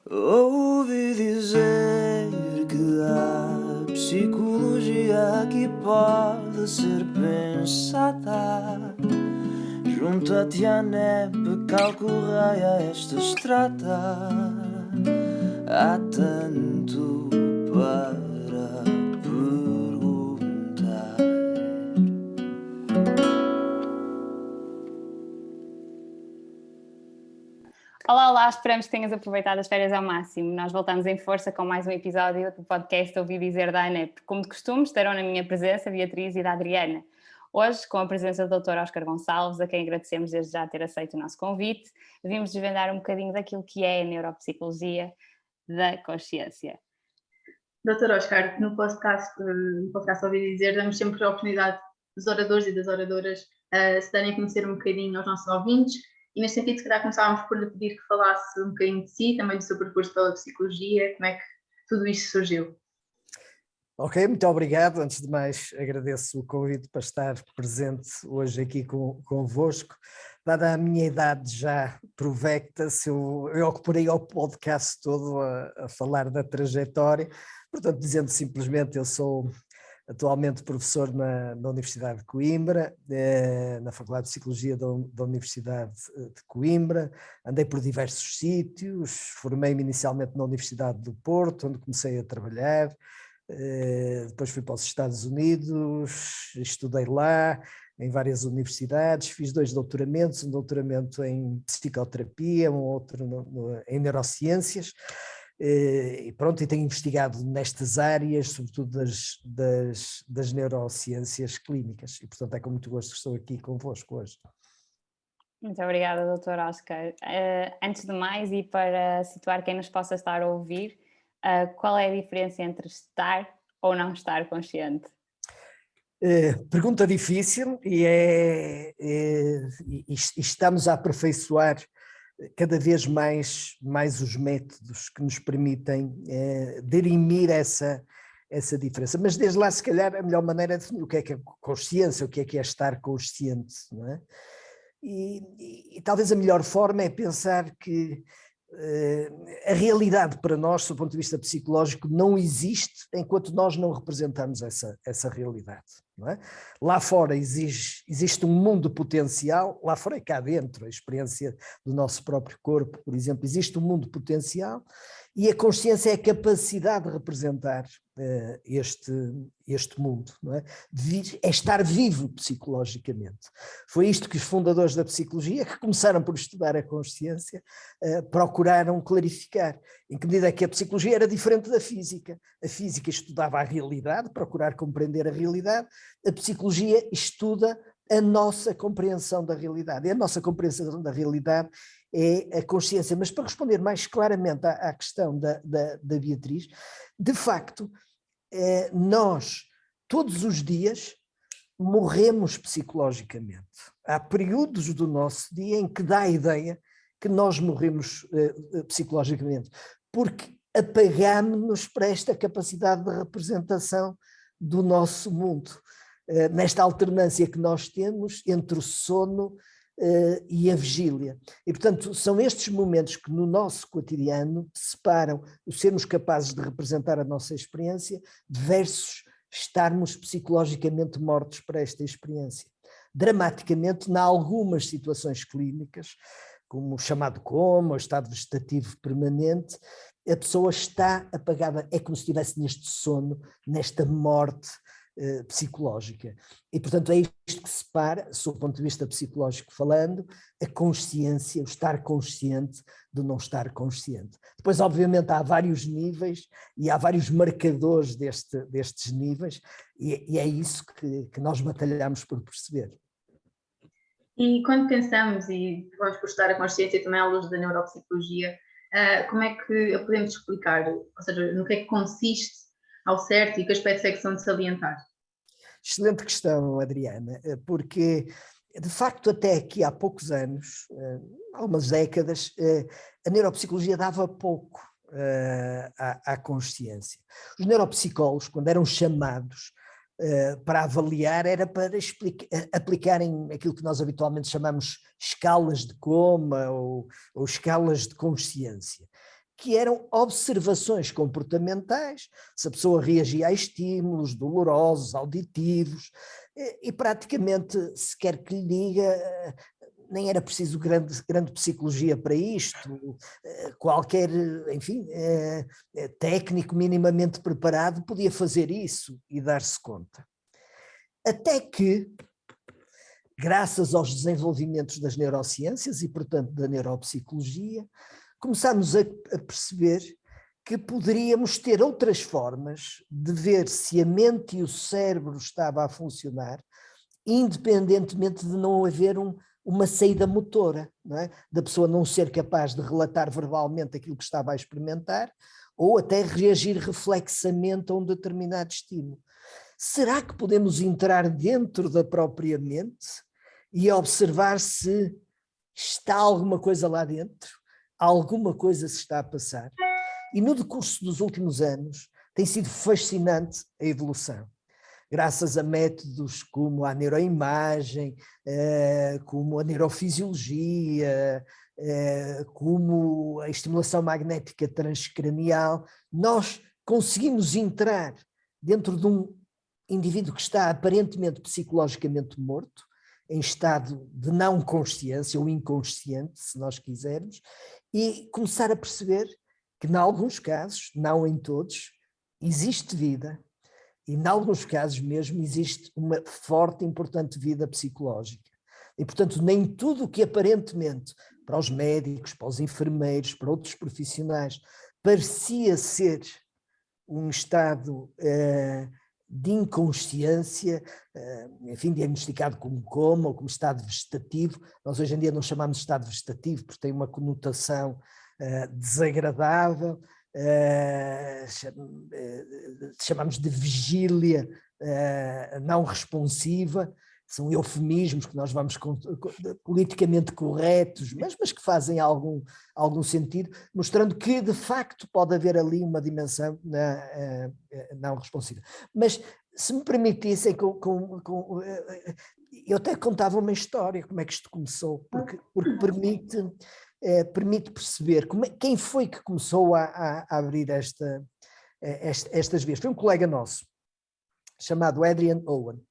Ouvi dizer que a psicologia aqui pode ser pensada. Junta-te à neve, calcorreia esta estrada. Há tanto para perguntar. Olá, olá, esperamos que tenhas aproveitado as férias ao máximo. Nós voltamos em força com mais um episódio do podcast Ouvi Dizer da ANEP. Como de costume, estarão na minha presença a Beatriz e da Adriana. Hoje, com a presença do Dr. Óscar Gonçalves, a quem agradecemos desde já ter aceito o nosso convite, vimos desvendar um bocadinho daquilo que é a neuropsicologia da consciência. Dr. Óscar, no podcast Ouvi Dizer, damos sempre a oportunidade dos oradores e das oradoras se darem a conhecer um bocadinho aos nossos ouvintes. E neste sentido, se calhar começávamos por lhe pedir que falasse um bocadinho de si, também do seu percurso pela psicologia, como é que tudo isto surgiu. Ok, muito obrigado. Antes de mais, agradeço o convite para estar presente hoje aqui convosco. Dada a minha idade já provecta, eu ocuparei o podcast todo a falar da trajetória, portanto, dizendo simplesmente, eu sou atualmente professor na Universidade de Coimbra, na Faculdade de Psicologia da Universidade de Coimbra, andei por diversos sítios, formei-me inicialmente na Universidade do Porto, onde comecei a trabalhar. Depois fui para os Estados Unidos, estudei lá em várias universidades, fiz 2 doutoramentos, um doutoramento em psicoterapia, um outro em neurociências, e pronto, e tenho investigado nestas áreas, sobretudo das neurociências clínicas, e portanto é com muito gosto que estou aqui convosco hoje. Muito obrigada, Dr. Óscar. Antes de mais, e para situar quem nos possa estar a ouvir, qual é a diferença entre estar ou não estar consciente? Pergunta difícil e estamos a aperfeiçoar cada vez mais os métodos que nos permitem dirimir essa diferença. Mas desde lá, se calhar, a melhor maneira é definir o que é consciência, o que é estar consciente, não é? E talvez a melhor forma é pensar que a realidade para nós, do ponto de vista psicológico, não existe enquanto nós não representamos essa realidade. Não é? Lá fora existe um mundo potencial, lá fora é cá dentro, a experiência do nosso próprio corpo, por exemplo, existe um mundo potencial e a consciência é a capacidade de representar este mundo, não é? É estar vivo psicologicamente. Foi isto que os fundadores da psicologia, que começaram por estudar a consciência, procuraram clarificar, em que medida é que a psicologia era diferente da física. A física estudava a realidade, procurar compreender a realidade, a psicologia estuda a nossa compreensão da realidade. E a nossa compreensão da realidade é a consciência. Mas para responder mais claramente à questão da Beatriz, de facto, nós todos os dias morremos psicologicamente. Há períodos do nosso dia em que dá a ideia que nós morremos psicologicamente, porque apagamos-nos para esta capacidade de representação do nosso mundo, nesta alternância que nós temos entre o sono e a vigília. E, portanto, são estes momentos que no nosso cotidiano separam o sermos capazes de representar a nossa experiência versus estarmos psicologicamente mortos para esta experiência. Dramaticamente, em algumas situações clínicas, como o chamado coma, o estado vegetativo permanente, a pessoa está apagada, é como se estivesse neste sono, nesta morte psicológica. E, portanto, é isto que separa, sob o ponto de vista psicológico falando, a consciência, o estar consciente do não estar consciente. Depois, obviamente, há vários níveis e há vários marcadores destes níveis, e é isso que nós batalhamos por perceber. E quando pensamos, e vamos por estudar a consciência também à luz da neuropsicologia, como é que a podemos explicar? Ou seja, no que é que consiste ao certo e que aspectos é que são de salientar? Excelente questão, Adriana, porque de facto até aqui há poucos anos, há umas décadas, a neuropsicologia dava pouco à consciência. Os neuropsicólogos, quando eram chamados para avaliar, era para aplicarem aquilo que nós habitualmente chamamos escalas de coma ou escalas de consciência. que eram observações comportamentais, se a pessoa reagia a estímulos dolorosos, auditivos, e praticamente, se quer que lhe diga, nem era preciso grande psicologia para isto, qualquer, enfim, técnico minimamente preparado podia fazer isso e dar-se conta. Até que, graças aos desenvolvimentos das neurociências e, portanto, da neuropsicologia, começámos a perceber que poderíamos ter outras formas de ver se a mente e o cérebro estavam a funcionar, independentemente de não haver uma saída motora, não é? Da pessoa não ser capaz de relatar verbalmente aquilo que estava a experimentar, ou até reagir reflexamente a um determinado estímulo. Será que podemos entrar dentro da própria mente e observar se está alguma coisa lá dentro? Alguma coisa se está a passar? E no decurso dos últimos anos tem sido fascinante a evolução. Graças a métodos como a neuroimagem, como a neurofisiologia, como a estimulação magnética transcranial, nós conseguimos entrar dentro de um indivíduo que está aparentemente psicologicamente morto, em estado de não consciência ou inconsciente, se nós quisermos, e começar a perceber que, em alguns casos, não em todos, existe vida, e em alguns casos mesmo existe uma forte e importante vida psicológica. E, portanto, nem tudo o que aparentemente, para os médicos, para os enfermeiros, para outros profissionais, parecia ser um estado de inconsciência, enfim, diagnosticado como coma ou como estado vegetativo. Nós hoje em dia não chamamos de estado vegetativo porque tem uma conotação desagradável, chamamos de vigília não responsiva, são eufemismos que nós vamos politicamente corretos, mas que fazem algum sentido, mostrando que de facto pode haver ali uma dimensão não responsiva. Mas se me permitissem, eu até contava uma história, como é que isto começou, porque permite perceber quem foi que começou a abrir estas vias. Foi um colega nosso, chamado Adrian Owen,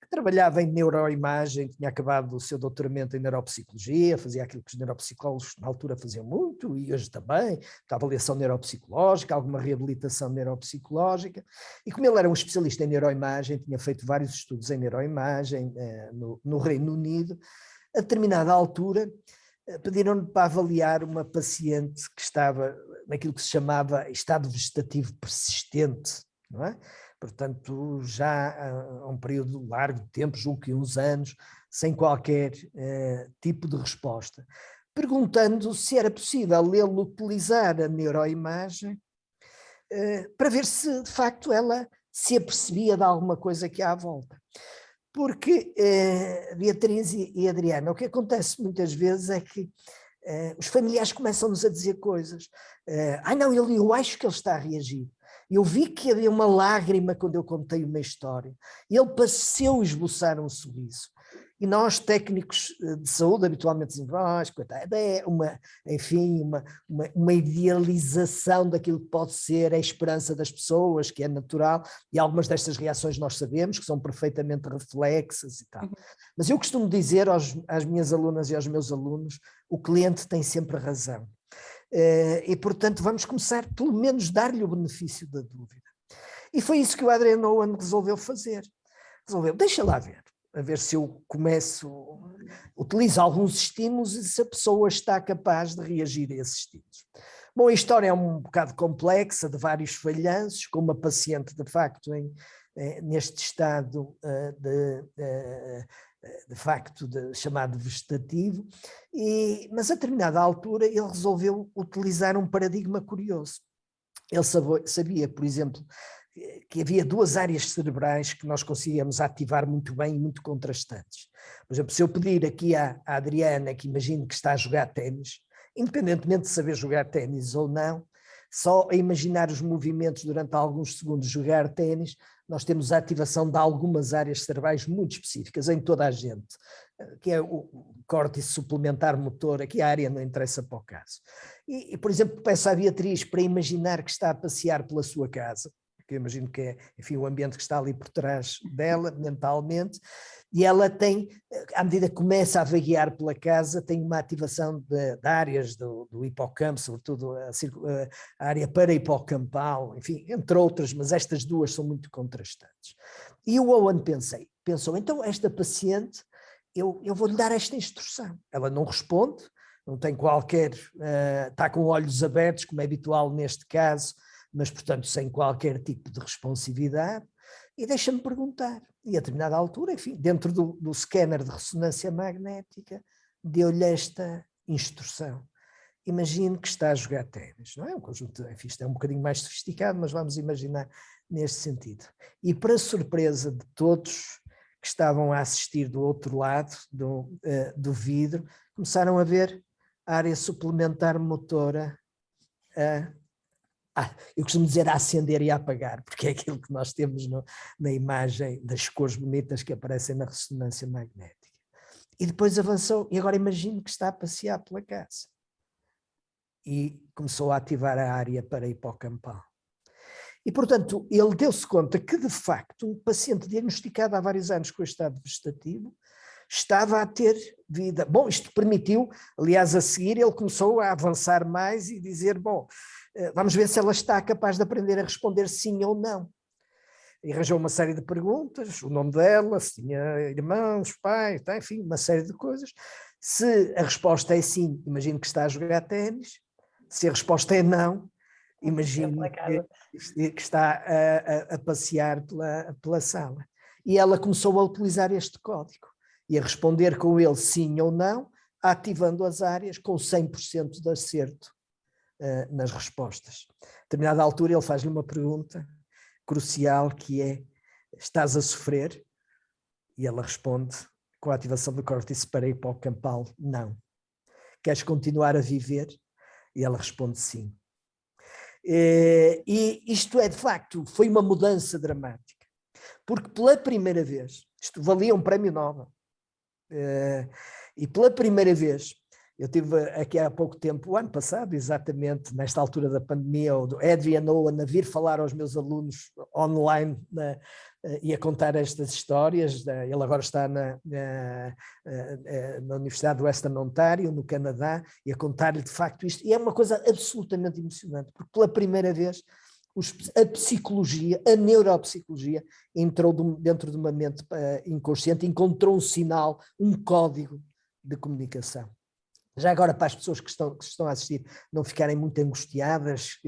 que trabalhava em neuroimagem, tinha acabado o seu doutoramento em neuropsicologia, fazia aquilo que os neuropsicólogos na altura faziam muito, e hoje também, a avaliação neuropsicológica, alguma reabilitação neuropsicológica, e como ele era um especialista em neuroimagem, tinha feito vários estudos em neuroimagem no Reino Unido, a determinada altura pediram-lhe para avaliar uma paciente que estava naquilo que se chamava estado vegetativo persistente, não é? Portanto, já há um período largo de tempo, julgo que uns anos, sem qualquer tipo de resposta, perguntando se era possível ele utilizar a neuroimagem para ver se de facto ela se apercebia de alguma coisa que há à volta. Porque, Beatriz e Adriana, o que acontece muitas vezes é que os familiares começam-nos a dizer coisas. Não, eu acho que ele está a reagir. Eu vi que havia uma lágrima quando eu contei uma história. Ele pareceu esboçar um sorriso. E nós, técnicos de saúde, habitualmente dizemos, coitado, é uma idealização daquilo que pode ser a esperança das pessoas, que é natural, e algumas destas reações nós sabemos que são perfeitamente reflexas e tal. Mas eu costumo dizer às minhas alunas e aos meus alunos, o cliente tem sempre razão. E, portanto, vamos começar, pelo menos, dar-lhe o benefício da dúvida. E foi isso que o Adrian Owen resolveu fazer. Deixa lá ver, a ver se eu utilizo alguns estímulos e se a pessoa está capaz de reagir a esses estímulos. Bom, a história é um bocado complexa, de vários falhanços, com uma paciente, de facto, neste estado chamado vegetativo, mas a determinada altura ele resolveu utilizar um paradigma curioso. Ele sabia, por exemplo, que havia duas áreas cerebrais que nós conseguíamos ativar muito bem e muito contrastantes. Por exemplo, se eu pedir aqui à Adriana, que imagino que está a jogar ténis, independentemente de saber jogar ténis ou não, só a imaginar os movimentos durante alguns segundos jogar ténis, nós temos a ativação de algumas áreas cerebrais muito específicas em toda a gente, que é o córtex suplementar motor, aqui a área não interessa para o caso. E, por exemplo, peço à Beatriz para imaginar que está a passear pela sua casa, que eu imagino que é, enfim, o ambiente que está ali por trás dela, mentalmente, e ela tem, à medida que começa a vaguear pela casa, tem uma ativação de áreas do hipocampo, sobretudo a área para-hipocampal, enfim, entre outras, mas estas duas são muito contrastantes. E o Owen pensou, então esta paciente, eu vou-lhe dar esta instrução. Ela não responde, não tem qualquer, está com olhos abertos, como é habitual neste caso, mas, portanto, sem qualquer tipo de responsividade, e deixa-me perguntar. E a determinada altura, enfim, dentro do scanner de ressonância magnética, deu-lhe esta instrução. Imagine que está a jogar ténis, não é? Um conjunto, enfim, isto é um bocadinho mais sofisticado, mas vamos imaginar neste sentido. E para surpresa de todos que estavam a assistir do outro lado do vidro, começaram a ver a área suplementar motora eu costumo dizer a acender e a apagar, porque é aquilo que nós temos na imagem das cores bonitas que aparecem na ressonância magnética. E depois avançou, e agora imagino que está a passear pela casa. E começou a ativar a área para-hipocampal. E, portanto, ele deu-se conta que, de facto, um paciente diagnosticado há vários anos com estado vegetativo estava a ter vida. Bom, isto permitiu, aliás, a seguir ele começou a avançar mais e dizer, bom, vamos ver se ela está capaz de aprender a responder sim ou não. E arranjou uma série de perguntas, o nome dela, se tinha irmãos, pai, enfim, uma série de coisas. Se a resposta é sim, imagino que está a jogar ténis. Se a resposta é não, imagino que está a passear pela sala. E ela começou a utilizar este código e a responder com ele sim ou não, ativando as áreas com 100% de acerto nas respostas. A determinada altura ele faz-lhe uma pergunta crucial que é: estás a sofrer? E ela responde com a ativação do córtex para-hipocampal: não. Queres continuar a viver? E ela responde sim. E isto é, de facto, foi uma mudança dramática, porque pela primeira vez, isto valia um prémio Nobel, e pela primeira vez, eu tive aqui há pouco tempo, o ano passado, exatamente nesta altura da pandemia, o Adrian Owen a vir falar aos meus alunos online e a contar estas histórias. Ele agora está na Universidade do Western Ontario, no Canadá, e a contar-lhe de facto isto. E é uma coisa absolutamente emocionante, porque pela primeira vez a psicologia, a neuropsicologia, entrou dentro de uma mente inconsciente, encontrou um sinal, um código de comunicação. Já agora, para as pessoas que estão a assistir não ficarem muito angustiadas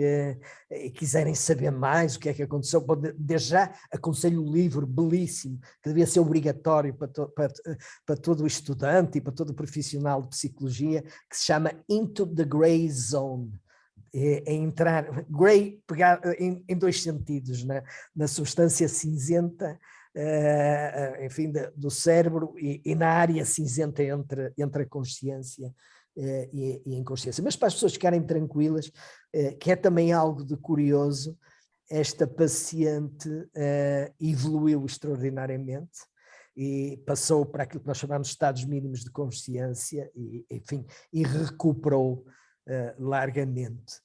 e quiserem saber mais o que é que aconteceu, desde já aconselho um livro belíssimo, que devia ser obrigatório para todo o estudante e para todo o profissional de psicologia, que se chama Into the Grey Zone. É entrar, grey, pegar em dois sentidos, na substância cinzenta, enfim, do cérebro e na área cinzenta entre a consciência e a inconsciência. Mas para as pessoas ficarem tranquilas, que é também algo de curioso, esta paciente evoluiu extraordinariamente e passou para aquilo que nós chamamos de estados mínimos de consciência e recuperou largamente.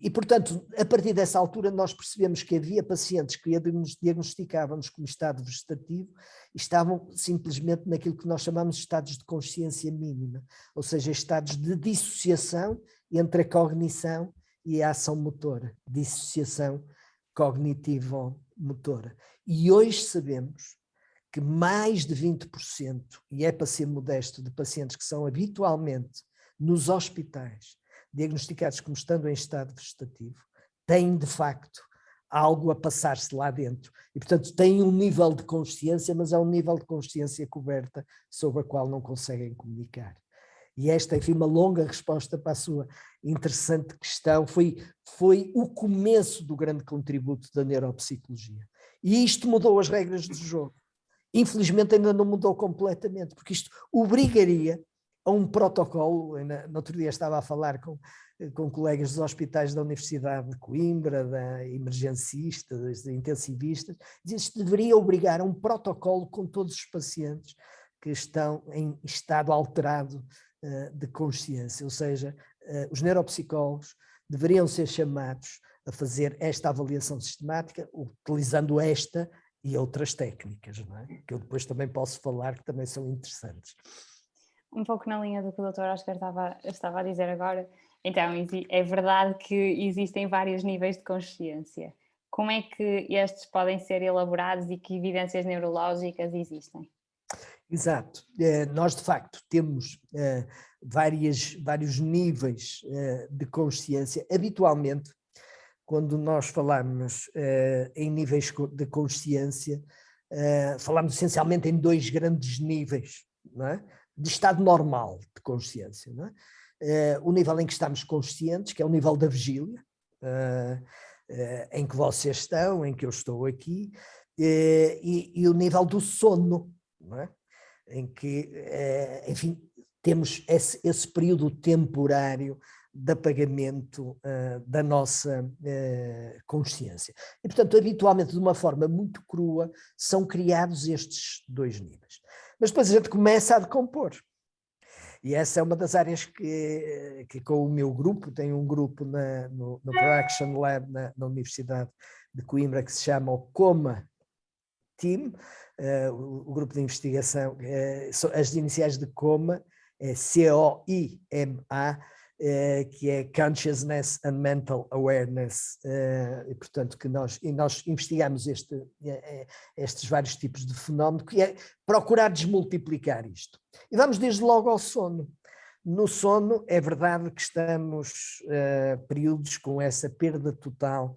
E, portanto, a partir dessa altura nós percebemos que havia pacientes que diagnosticávamos como estado vegetativo e estavam simplesmente naquilo que nós chamamos de estados de consciência mínima, ou seja, estados de dissociação entre a cognição e a ação motora, dissociação cognitivo-motora. E hoje sabemos que mais de 20%, e é para ser modesto, de pacientes que são habitualmente nos hospitais diagnosticados como estando em estado vegetativo, têm de facto algo a passar-se lá dentro e, portanto, têm um nível de consciência, mas é um nível de consciência coberta sobre a qual não conseguem comunicar. E esta, enfim, uma longa resposta para a sua interessante questão, foi o começo do grande contributo da neuropsicologia. E isto mudou as regras do jogo. Infelizmente ainda não mudou completamente, porque isto obrigaria a um protocolo. No outro dia estava a falar com colegas dos hospitais da Universidade de Coimbra, da emergencistas, de intensivistas, dizia que deveria obrigar a um protocolo com todos os pacientes que estão em estado alterado de consciência, ou seja, os neuropsicólogos deveriam ser chamados a fazer esta avaliação sistemática, utilizando esta e outras técnicas, não é? Que eu depois também posso falar, que também são interessantes. Um pouco na linha do que o Dr. Oscar estava a dizer agora, então é verdade que existem vários níveis de consciência. Como é que estes podem ser elaborados e que evidências neurológicas existem? Exato. Nós, de facto, temos vários níveis de consciência. Habitualmente, quando nós falamos em níveis de consciência, falamos essencialmente em 2 grandes níveis, não é? De estado normal de consciência. Não é? O nível em que estamos conscientes, que é o nível da vigília, em que vocês estão, em que eu estou aqui, e o nível do sono, não é? Em que, enfim, temos esse período temporário de apagamento da nossa consciência. E, portanto, habitualmente, de uma forma muito crua, são criados estes 2 níveis. Mas depois a gente começa a decompor. E essa é uma das áreas que com o meu grupo, tenho um grupo no Proaction Lab na Universidade de Coimbra que se chama o COMA Team, o grupo de investigação, as iniciais de COMA, é COIMA, que é Consciousness and Mental Awareness, e portanto que nós investigamos estes vários tipos de fenómeno, que é procurar desmultiplicar isto. E vamos desde logo ao sono. No sono é verdade que estamos períodos com essa perda total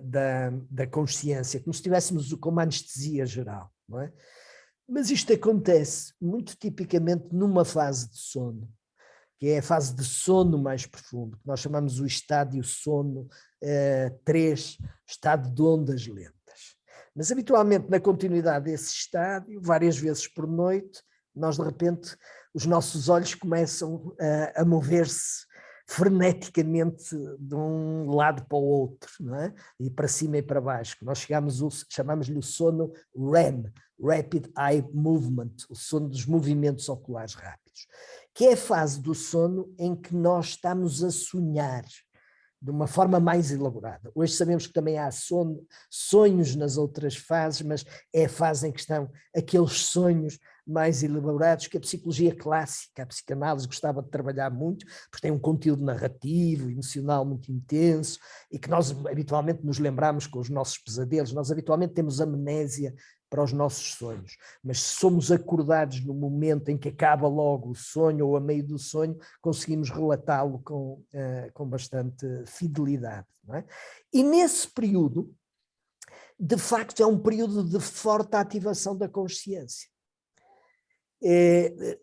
da consciência, como se estivéssemos com uma anestesia geral, não é? Mas isto acontece muito tipicamente numa fase de sono, que é a fase de sono mais profundo, que nós chamamos o estádio sono 3, estado de ondas lentas. Mas habitualmente na continuidade desse estádio, várias vezes por noite, nós de repente, os nossos olhos começam a mover-se freneticamente de um lado para o outro, não é? E para cima e para baixo. Nós chamamos-lhe o sono REM, Rapid Eye Movement, o sono dos movimentos oculares rápidos, que é a fase do sono em que nós estamos a sonhar de uma forma mais elaborada. Hoje sabemos que também há sonhos nas outras fases, mas é a fase em que estão aqueles sonhos mais elaborados que a psicologia clássica, a psicanálise gostava de trabalhar muito, porque tem um conteúdo narrativo, emocional muito intenso, e que nós habitualmente nos lembramos com os nossos pesadelos. Nós habitualmente temos amnésia para os nossos sonhos, mas se somos acordados no momento em que acaba logo o sonho ou a meio do sonho, conseguimos relatá-lo com bastante fidelidade, não é? E nesse período, de facto, é um período de forte ativação da consciência.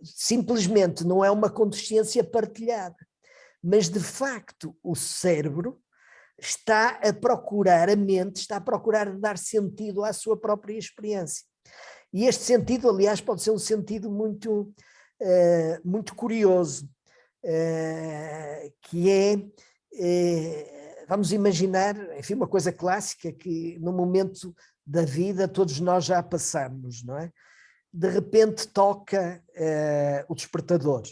Simplesmente não é uma consciência partilhada, mas de facto o cérebro está a procurar, a mente está a procurar dar sentido à sua própria experiência. E este sentido, aliás, pode ser um sentido muito, muito curioso, que vamos imaginar, enfim, uma coisa clássica que no momento da vida todos nós já passamos, não é? De repente toca o despertador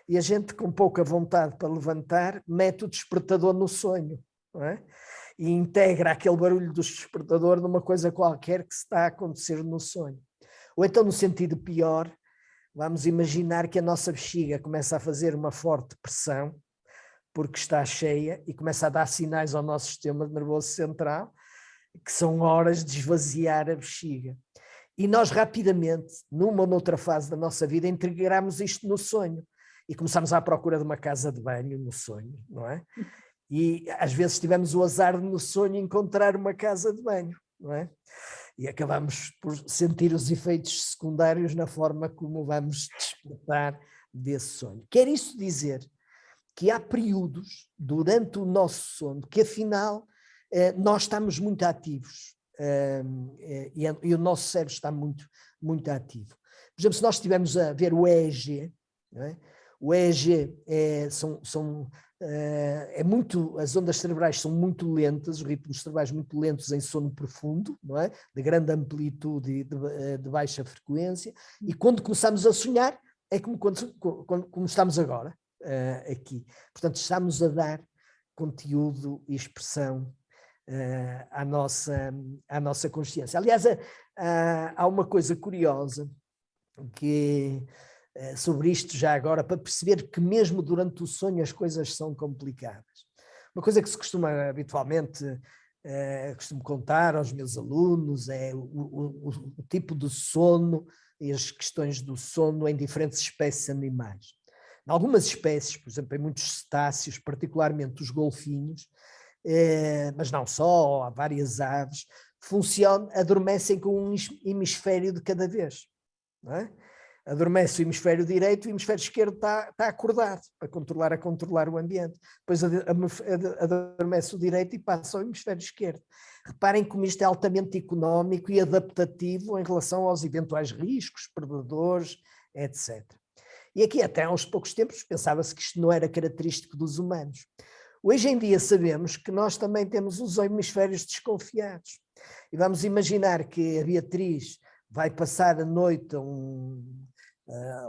e a gente com pouca vontade para levantar mete o despertador no sonho, não é? E integra aquele barulho do despertador numa coisa qualquer que se está a acontecer no sonho. Ou então no sentido pior, vamos imaginar que a nossa bexiga começa a fazer uma forte pressão porque está cheia e começa a dar sinais ao nosso sistema nervoso central que são horas de esvaziar a bexiga. E nós rapidamente, numa ou noutra fase da nossa vida, integramos isto no sonho e começamos à procura de uma casa de banho no sonho, não é? E às vezes tivemos o azar de no sonho encontrar uma casa de banho, não é? E acabamos por sentir os efeitos secundários na forma como vamos despertar desse sonho. Quer isso dizer que há períodos durante o nosso sono que afinal nós estamos muito ativos. E o nosso cérebro está muito, muito ativo. Por exemplo, se nós estivermos a ver o EEG, não é? O EEG as ondas cerebrais são muito lentas, os ritmos cerebrais muito lentos em sono profundo, não é? De grande amplitude e de baixa frequência, e quando começamos a sonhar é como estamos agora, aqui. Portanto, estamos a dar conteúdo e expressão à nossa consciência. Aliás, há uma coisa curiosa que sobre isto já agora, para perceber que mesmo durante o sonho as coisas são complicadas. Uma coisa que se costuma habitualmente, costumo contar aos meus alunos, é o tipo de sono e as questões do sono em diferentes espécies animais. Em algumas espécies, por exemplo, em muitos cetáceos, particularmente os golfinhos, mas não só, há várias aves, adormecem com um hemisfério de cada vez, não é? Adormece o hemisfério direito, o hemisfério esquerdo está acordado para controlar o ambiente. Depois adormece o direito e passa ao hemisfério esquerdo. Reparem como isto é altamente económico e adaptativo em relação aos eventuais riscos, predadores, etc. E aqui até há uns poucos tempos pensava-se que isto não era característico dos humanos. Hoje em dia sabemos que nós também temos os hemisférios desconfiados. E vamos imaginar que a Beatriz vai passar a noite a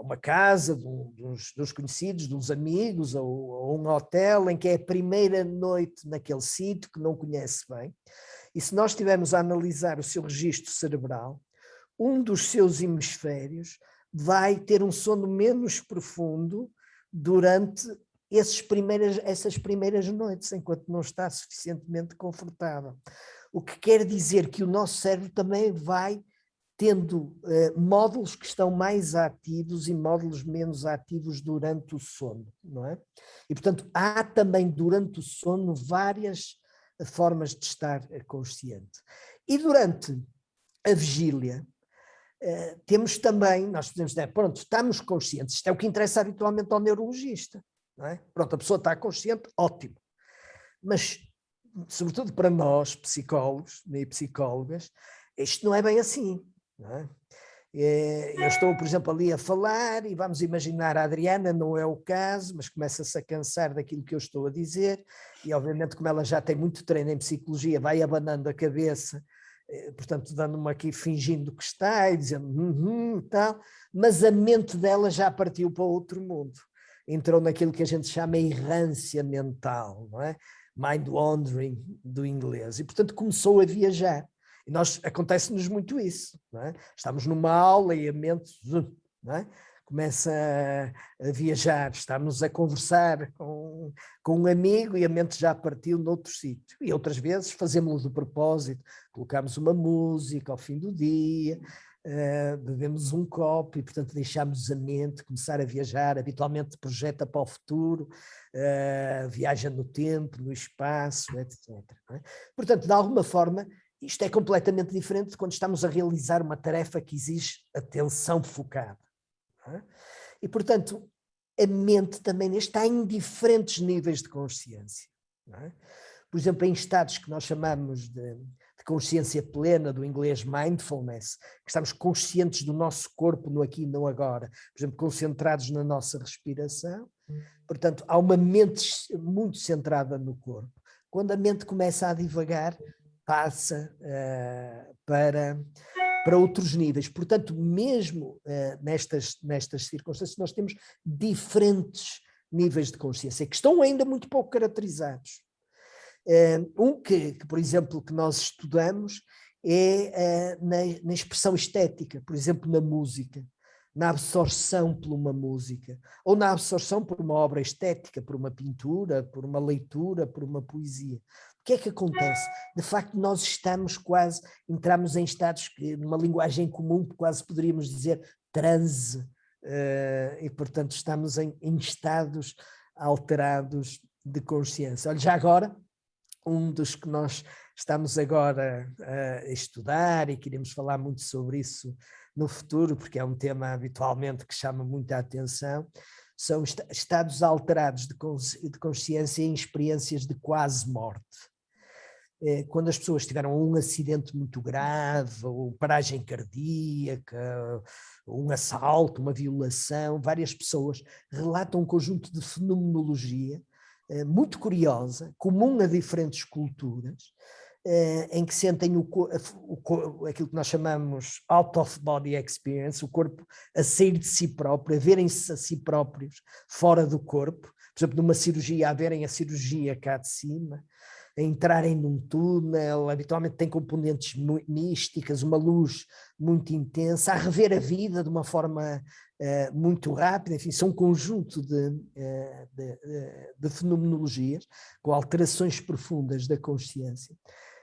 uma casa dos conhecidos, dos amigos, ou um hotel em que é a primeira noite naquele sítio que não conhece bem. E se nós estivermos a analisar o seu registro cerebral, um dos seus hemisférios vai ter um sono menos profundo durante essas primeiras noites, enquanto não está suficientemente confortável. O que quer dizer que o nosso cérebro também vai tendo módulos que estão mais ativos e módulos menos ativos durante o sono, não é? E, portanto, há também durante o sono várias formas de estar consciente. E durante a vigília, temos também, nós podemos dizer, pronto, estamos conscientes, isto é o que interessa habitualmente ao neurologista, não é? Pronto, a pessoa está consciente, ótimo. Mas, sobretudo para nós, psicólogos e psicólogas, isto não é bem assim. Não é? Eu estou, por exemplo, ali a falar e vamos imaginar a Adriana, não é o caso, mas começa-se a cansar daquilo que eu estou a dizer e obviamente como ela já tem muito treino em psicologia, vai abanando a cabeça, portanto dando-me aqui fingindo que está e dizendo tal, mas a mente dela já partiu para outro mundo, entrou naquilo que a gente chama errância mental, não é? Mind wandering do inglês, e portanto começou a viajar. E acontece-nos muito isso, não é? Estamos numa aula e a mente, não é? Começa a viajar, estamos a conversar com um amigo e a mente já partiu noutro sítio. E outras vezes fazemos-lo de propósito, colocamos uma música ao fim do dia, bebemos um copo e, portanto, deixamos a mente começar a viajar, habitualmente projeta para o futuro, viaja no tempo, no espaço, etc. Não é? Portanto, de alguma forma, isto é completamente diferente de quando estamos a realizar uma tarefa que exige atenção focada. Não é? E, portanto, a mente também está em diferentes níveis de consciência. Não é? Por exemplo, em estados que nós chamamos de consciência plena, do inglês mindfulness, que estamos conscientes do nosso corpo no aqui e no agora, por exemplo, concentrados na nossa respiração. Portanto, há uma mente muito centrada no corpo. Quando a mente começa a divagar, passa para outros níveis. Portanto, mesmo nestas circunstâncias, nós temos diferentes níveis de consciência, que estão ainda muito pouco caracterizados. Que, por exemplo, que nós estudamos é na expressão estética, por exemplo, na música, na absorção por uma música, ou na absorção por uma obra estética, por uma pintura, por uma leitura, por uma poesia. O que é que acontece? De facto, nós entramos em estados que, numa linguagem comum, quase poderíamos dizer transe, e, portanto, estamos em estados alterados de consciência. Olha, já agora, um dos que nós estamos agora a estudar e queremos falar muito sobre isso no futuro, porque é um tema habitualmente que chama muita atenção, são estados alterados de consciência em experiências de quase morte. quando as pessoas tiveram um acidente muito grave, ou paragem cardíaca, um assalto, uma violação, várias pessoas relatam um conjunto de fenomenologia muito curiosa, comum a diferentes culturas, em que sentem aquilo que nós chamamos out of body experience, o corpo a sair de si próprio, a verem-se a si próprios fora do corpo, por exemplo, numa cirurgia, a verem a cirurgia cá de cima, a entrarem num túnel, habitualmente tem componentes místicas, uma luz muito intensa, a rever a vida de uma forma muito rápida, enfim, são um conjunto de fenomenologias com alterações profundas da consciência.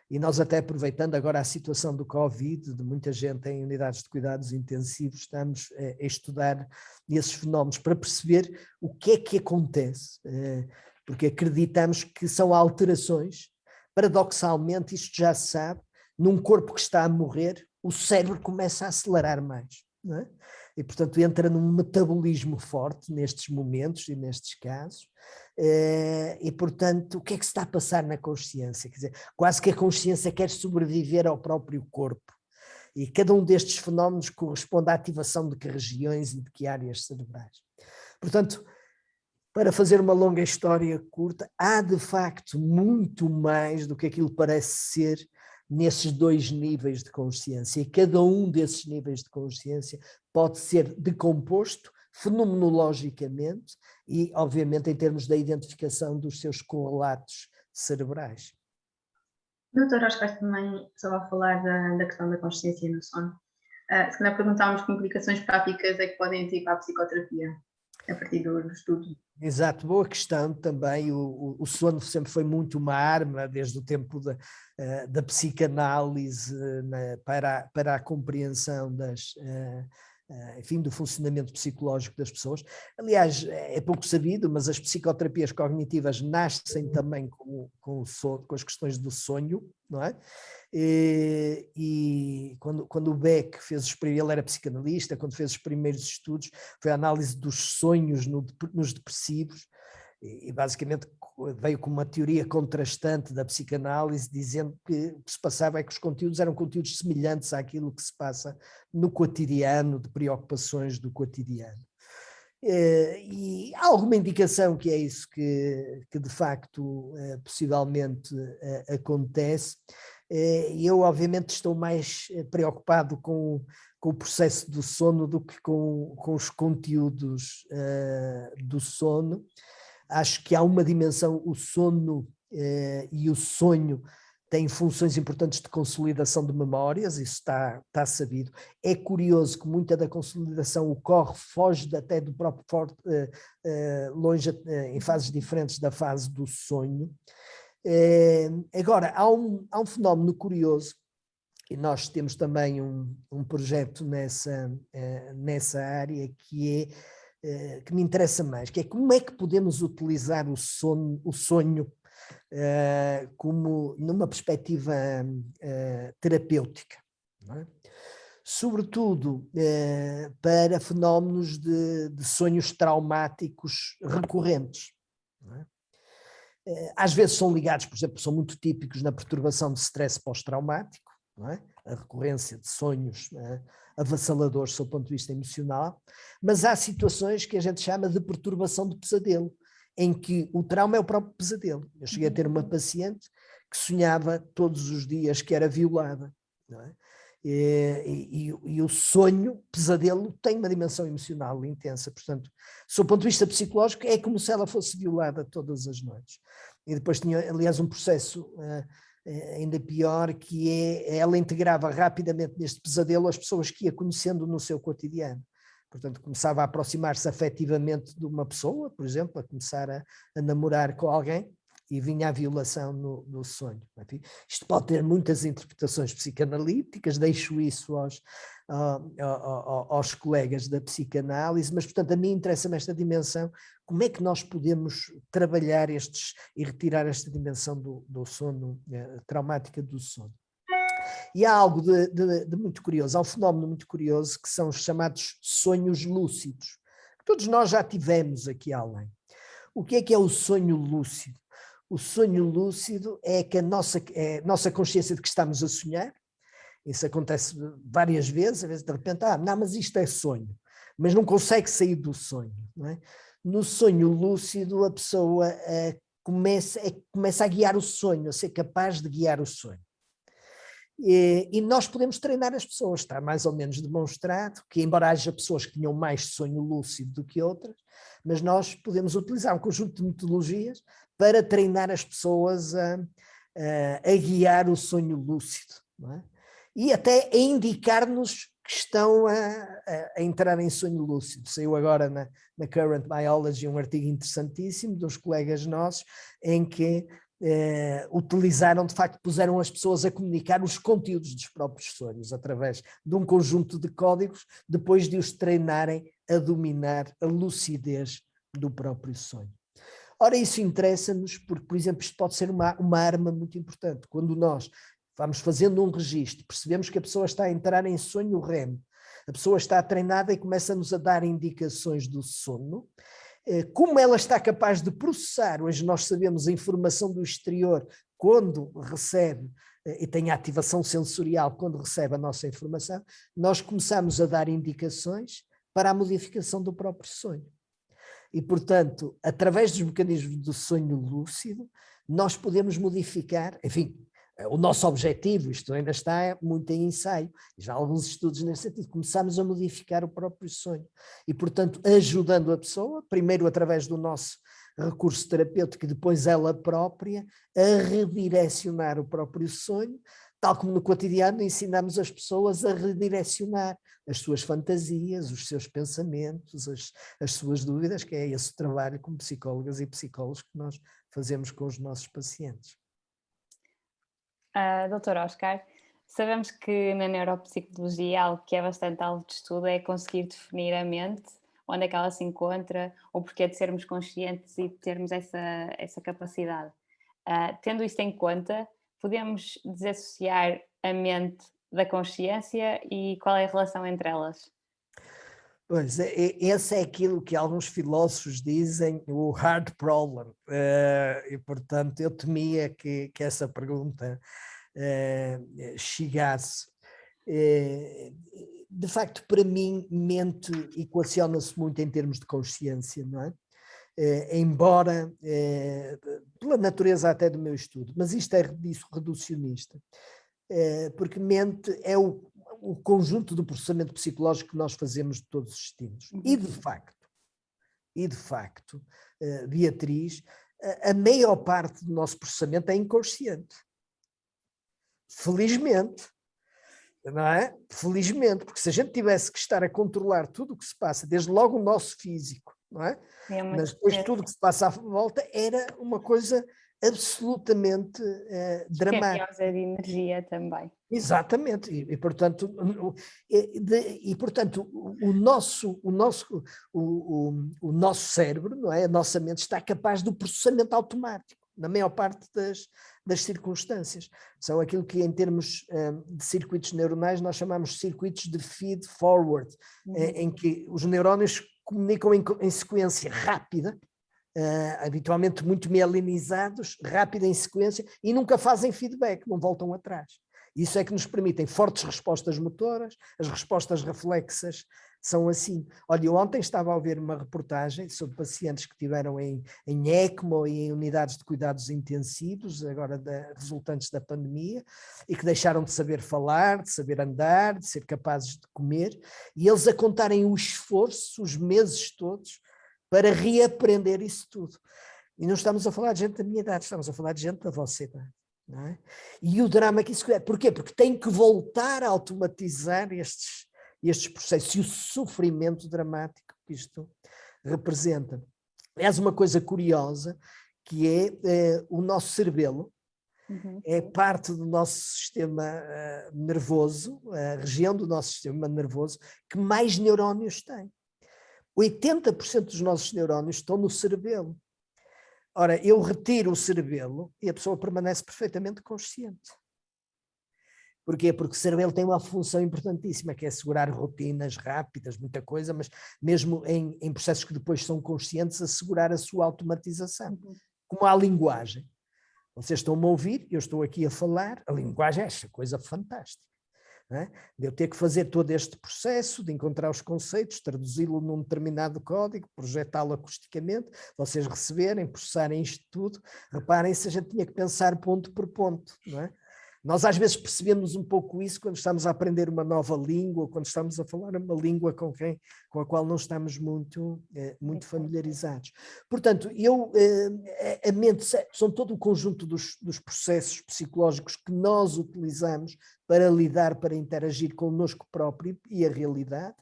E nós até aproveitando agora a situação do Covid, de muita gente em unidades de cuidados intensivos, estamos a estudar esses fenómenos para perceber o que é que acontece, porque acreditamos que são alterações, paradoxalmente, isto já se sabe, num corpo que está a morrer, o cérebro começa a acelerar mais, não é? E portanto entra num metabolismo forte nestes momentos e nestes casos, e portanto o que é que se está a passar na consciência? Quer dizer, quase que a consciência quer sobreviver ao próprio corpo, e cada um destes fenómenos corresponde à ativação de que regiões e de que áreas cerebrais. Portanto, para fazer uma longa história curta, há de facto muito mais do que aquilo parece ser nesses dois níveis de consciência, e cada um desses níveis de consciência pode ser decomposto fenomenologicamente e, obviamente, em termos da identificação dos seus correlatos cerebrais. Doutor Oscar, também estava a falar da questão da consciência no sono. Se calhar perguntávamos que implicações práticas é que podem ter para a psicoterapia, a partir do estudo. Exato, boa questão também. O sono sempre foi muito uma arma, desde o tempo da psicanálise, para a compreensão enfim, do funcionamento psicológico das pessoas. Aliás, é pouco sabido, mas as psicoterapias cognitivas nascem também com as questões do sonho, não é? E quando o Beck fez os primeiros, ele era psicanalista, quando fez os primeiros estudos, foi a análise dos sonhos nos depressivos, e basicamente veio com uma teoria contrastante da psicanálise, dizendo que o que se passava é que os conteúdos eram conteúdos semelhantes àquilo que se passa no cotidiano, de preocupações do cotidiano. E há alguma indicação que é isso que de facto possivelmente acontece. Eu obviamente estou mais preocupado com o processo do sono do que com os conteúdos do sono. Acho que há uma dimensão, o sono e o sonho têm funções importantes de consolidação de memórias, isso está sabido. É curioso que muita da consolidação foge até do próprio longe, em fases diferentes da fase do sonho. Agora, há um fenómeno curioso, e nós temos também um projeto nessa área que me interessa mais, que é como é que podemos utilizar o sonho como numa perspectiva terapêutica, não é? Sobretudo para fenómenos de sonhos traumáticos recorrentes, não é? Às vezes são ligados, por exemplo, são muito típicos na perturbação de stress pós-traumático, não é? A recorrência de sonhos avassaladores sob o ponto de vista emocional, mas há situações que a gente chama de perturbação de pesadelo, em que o trauma é o próprio pesadelo. Eu cheguei a ter uma paciente que sonhava todos os dias que era violada, não é? E o sonho, pesadelo, tem uma dimensão emocional intensa, portanto, sob o ponto de vista psicológico, é como se ela fosse violada todas as noites. E depois tinha, aliás, um processo ainda pior, que ela integrava rapidamente neste pesadelo as pessoas que ia conhecendo no seu cotidiano. Portanto, começava a aproximar-se afetivamente de uma pessoa, por exemplo, a começar a namorar com alguém, e vinha a violação no sonho. Enfim, isto pode ter muitas interpretações psicanalíticas, deixo isso aos colegas da psicanálise, mas, portanto, a mim interessa-me esta dimensão, como é que nós podemos trabalhar e retirar esta dimensão do sono, traumática do sono. E há algo de muito curioso, há um fenómeno muito curioso que são os chamados sonhos lúcidos, que todos nós já tivemos aqui além. O que é o sonho lúcido? O sonho lúcido é que a nossa consciência de que estamos a sonhar. Isso acontece várias vezes, às vezes de repente, não, mas isto é sonho, mas não consegue sair do sonho. Não é? No sonho lúcido, a pessoa começa a guiar o sonho, a ser capaz de guiar o sonho. E nós podemos treinar as pessoas, está mais ou menos demonstrado que, embora haja pessoas que tenham mais sonho lúcido do que outras, mas nós podemos utilizar um conjunto de metodologias para treinar as pessoas a guiar o sonho lúcido, não é? E até a indicar-nos que estão a entrar em sonho lúcido. Saiu agora na Current Biology um artigo interessantíssimo dos colegas nossos, em que utilizaram, de facto, puseram as pessoas a comunicar os conteúdos dos próprios sonhos através de um conjunto de códigos, depois de os treinarem a dominar a lucidez do próprio sonho. Ora, isso interessa-nos porque, por exemplo, isto pode ser uma arma muito importante. Quando nós vamos fazendo um registro, percebemos que a pessoa está a entrar em sonho REM, a pessoa está treinada e começa-nos a dar indicações do sono. Como ela está capaz de processar, hoje nós sabemos a informação do exterior quando recebe, e tem a ativação sensorial quando recebe a nossa informação, nós começamos a dar indicações para a modificação do próprio sonho. E, portanto, através dos mecanismos do sonho lúcido, nós podemos modificar, enfim, o nosso objetivo, isto ainda está muito em ensaio, já há alguns estudos nesse sentido, começamos a modificar o próprio sonho e, portanto, ajudando a pessoa, primeiro através do nosso recurso terapêutico e depois ela própria, a redirecionar o próprio sonho, tal como no cotidiano ensinamos as pessoas a redirecionar as suas fantasias, os seus pensamentos, as suas dúvidas, que é esse o trabalho como psicólogas e psicólogos que nós fazemos com os nossos pacientes. Dr. Oscar, sabemos que na neuropsicologia algo que é bastante alvo de estudo é conseguir definir a mente, onde é que ela se encontra, o porquê de sermos conscientes e de termos essa capacidade. Tendo isto em conta, podemos desassociar a mente da consciência e qual é a relação entre elas? Pois, esse é aquilo que alguns filósofos dizem, o hard problem, e portanto eu temia que essa pergunta chegasse. De facto, para mim, mente equaciona-se muito em termos de consciência, não é? Embora, pela natureza até do meu estudo, mas isto é reducionista, porque mente é o conjunto do processamento psicológico que nós fazemos de todos os estímulos. E de facto, Beatriz, a maior parte do nosso processamento é inconsciente. Felizmente, não é? Felizmente, porque se a gente tivesse que estar a controlar tudo o que se passa, desde logo o nosso físico, não é? Mas depois tudo o que se passa à volta era uma coisa absolutamente dramática. De energia também. Exatamente, e portanto o nosso cérebro, não é? A nossa mente está capaz do processamento automático, na maior parte das circunstâncias. São aquilo que em termos de circuitos neuronais nós chamamos de circuitos de feed forward, em que os neurónios comunicam em sequência rápida, habitualmente muito mielinizados, rápida em sequência, e nunca fazem feedback, não voltam atrás. Isso é que nos permitem fortes respostas motoras, as respostas reflexas são assim. Olha, eu ontem estava a ouvir uma reportagem sobre pacientes que tiveram em ECMO e em unidades de cuidados intensivos, agora resultantes da pandemia, e que deixaram de saber falar, de saber andar, de ser capazes de comer, e eles a contarem o esforço, os meses todos, para reaprender isso tudo. E não estamos a falar de gente da minha idade, estamos a falar de gente da vossa idade. Não é? E o drama que isso é. Porquê? Porque tem que voltar a automatizar estes processos e o sofrimento dramático que isto representa. Aliás, uma coisa curiosa, que é o nosso cerebelo, é parte do nosso sistema nervoso, a região do nosso sistema nervoso, que mais neurónios tem. 80% dos nossos neurónios estão no cerebelo. Ora, eu retiro o cerebelo e a pessoa permanece perfeitamente consciente. Porquê? Porque o cerebelo tem uma função importantíssima, que é assegurar rotinas rápidas, muita coisa, mas mesmo em processos que depois são conscientes, assegurar a sua automatização. Como a linguagem. Vocês estão-me a ouvir, eu estou aqui a falar, a linguagem é esta coisa fantástica. Não é? De eu ter que fazer todo este processo, de encontrar os conceitos, traduzi-lo num determinado código, projetá-lo acusticamente, vocês receberem, processarem isto tudo. Reparem se a gente tinha que pensar ponto por ponto, não é? Nós às vezes percebemos um pouco isso quando estamos a aprender uma nova língua, quando estamos a falar uma língua com a qual não estamos muito familiarizados. Portanto, a mente são todo o conjunto dos processos psicológicos que nós utilizamos para lidar, para interagir connosco próprio e a realidade,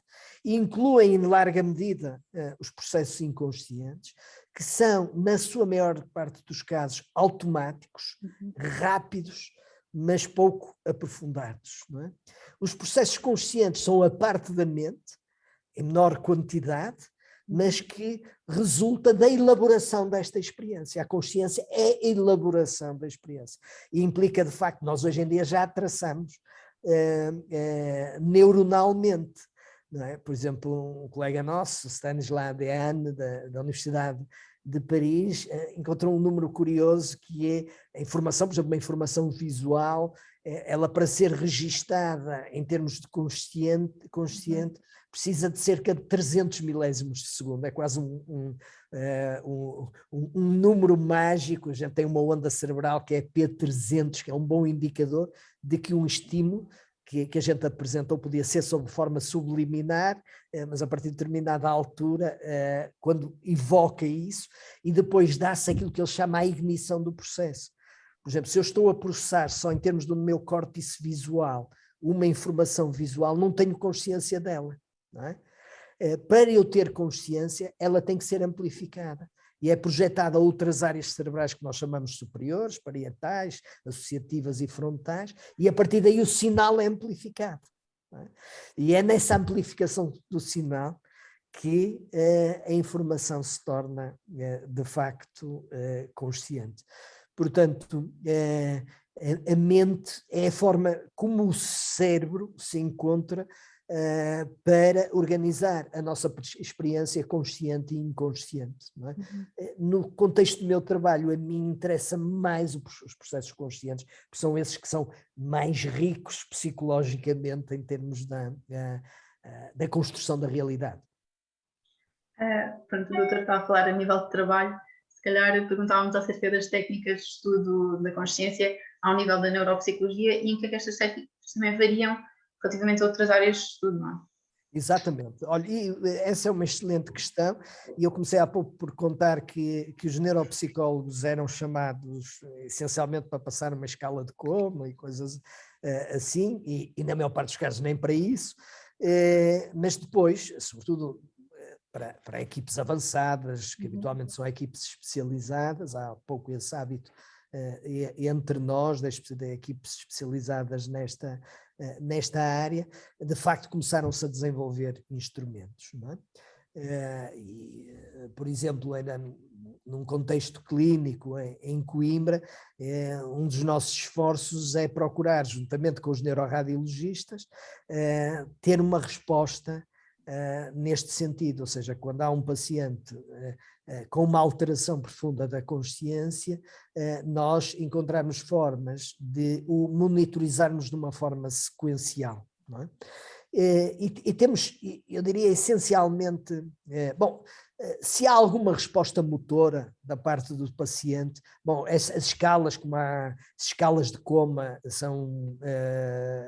e incluem em larga medida os processos inconscientes, que são, na sua maior parte dos casos, automáticos, rápidos, mas pouco aprofundados. Não é? Os processos conscientes são a parte da mente, em menor quantidade, mas que resulta da elaboração desta experiência. A consciência é a elaboração da experiência. E implica, de facto, nós hoje em dia já a traçamos neuronalmente. Não é? Por exemplo, um colega nosso, Stanislas Dehaene, da Universidade de Paris, encontrou um número curioso que é a informação, por exemplo, uma informação visual, ela para ser registada em termos de consciente precisa de cerca de 300 milésimos de segundo, é quase um número mágico. A gente tem uma onda cerebral que é P300, que é um bom indicador de que um estímulo que a gente apresentou podia ser sob forma subliminar, mas a partir de determinada altura, quando evoca isso, e depois dá-se aquilo que ele chama a ignição do processo. Por exemplo, se eu estou a processar só em termos do meu córtex visual uma informação visual, não tenho consciência dela. Não é? Para eu ter consciência, ela tem que ser amplificada. E é projetada a outras áreas cerebrais que nós chamamos superiores, parietais, associativas e frontais, e a partir daí o sinal é amplificado. Não é? E é nessa amplificação do sinal que a informação se torna, de facto, consciente. Portanto, a mente é a forma como o cérebro se encontra para organizar a nossa experiência consciente e inconsciente. Não é? No contexto do meu trabalho, a mim interessa mais os processos conscientes, porque são esses que são mais ricos psicologicamente em termos da construção da realidade. Pronto, o doutor está a falar a nível de trabalho, se calhar perguntávamos acerca das técnicas de estudo da consciência ao nível da neuropsicologia e em que é que estas técnicas também variam relativamente a outras áreas de estudo, não é? Exatamente. Olha, e essa é uma excelente questão, e eu comecei há pouco por contar que os neuropsicólogos eram chamados essencialmente para passar uma escala de Como e coisas assim, e na maior parte dos casos nem para isso, mas depois, sobretudo para equipes avançadas, que habitualmente são equipes especializadas, há pouco esse hábito entre nós, das equipes especializadas nesta área, de facto começaram-se a desenvolver instrumentos. Não é? Por exemplo, num contexto clínico em Coimbra, um dos nossos esforços é procurar, juntamente com os neuroradiologistas, ter uma resposta neste sentido, ou seja, quando há um paciente com uma alteração profunda da consciência, nós encontramos formas de o monitorizarmos de uma forma sequencial. Não é? E temos, eu diria, essencialmente, se há alguma resposta motora da parte do paciente, as escalas, como há escalas de coma, são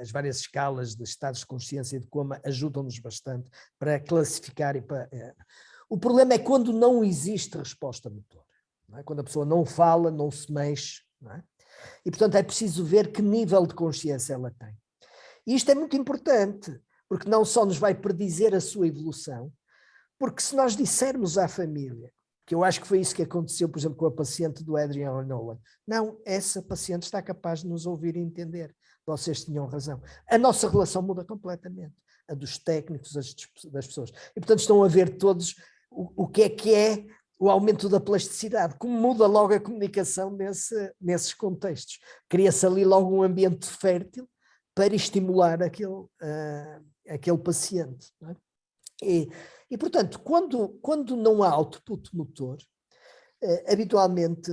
as várias escalas de estados de consciência de coma, ajudam-nos bastante para classificar e para... O problema é quando não existe resposta motora, não é? Quando a pessoa não fala, não se mexe, não é? E portanto é preciso ver que nível de consciência ela tem. E isto é muito importante, porque não só nos vai predizer a sua evolução, porque se nós dissermos à família, que eu acho que foi isso que aconteceu, por exemplo, com a paciente do Adrian O'Nolan, não, essa paciente está capaz de nos ouvir e entender, vocês tinham razão. A nossa relação muda completamente, a dos técnicos, das pessoas. E portanto estão a ver todos o que é o aumento da plasticidade, como muda logo a comunicação nesses contextos. Cria-se ali logo um ambiente fértil para estimular aquele paciente. Não é? E portanto, quando não há output motor, Habitualmente,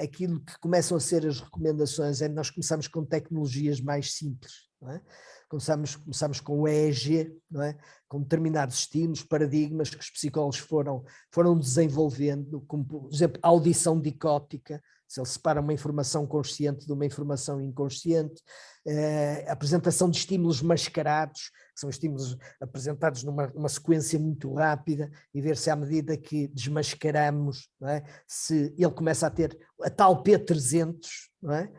aquilo que começam a ser as recomendações é nós começamos com tecnologias mais simples, não é? Começamos com o EEG, não é? Com determinados estímulos, paradigmas que os psicólogos foram desenvolvendo, como, por exemplo, a audição dicótica, se ele separa uma informação consciente de uma informação inconsciente, a apresentação de estímulos mascarados, que são estímulos apresentados numa sequência muito rápida, e ver se à medida que desmascaramos, não é? Se ele começa a ter a tal P300, não é?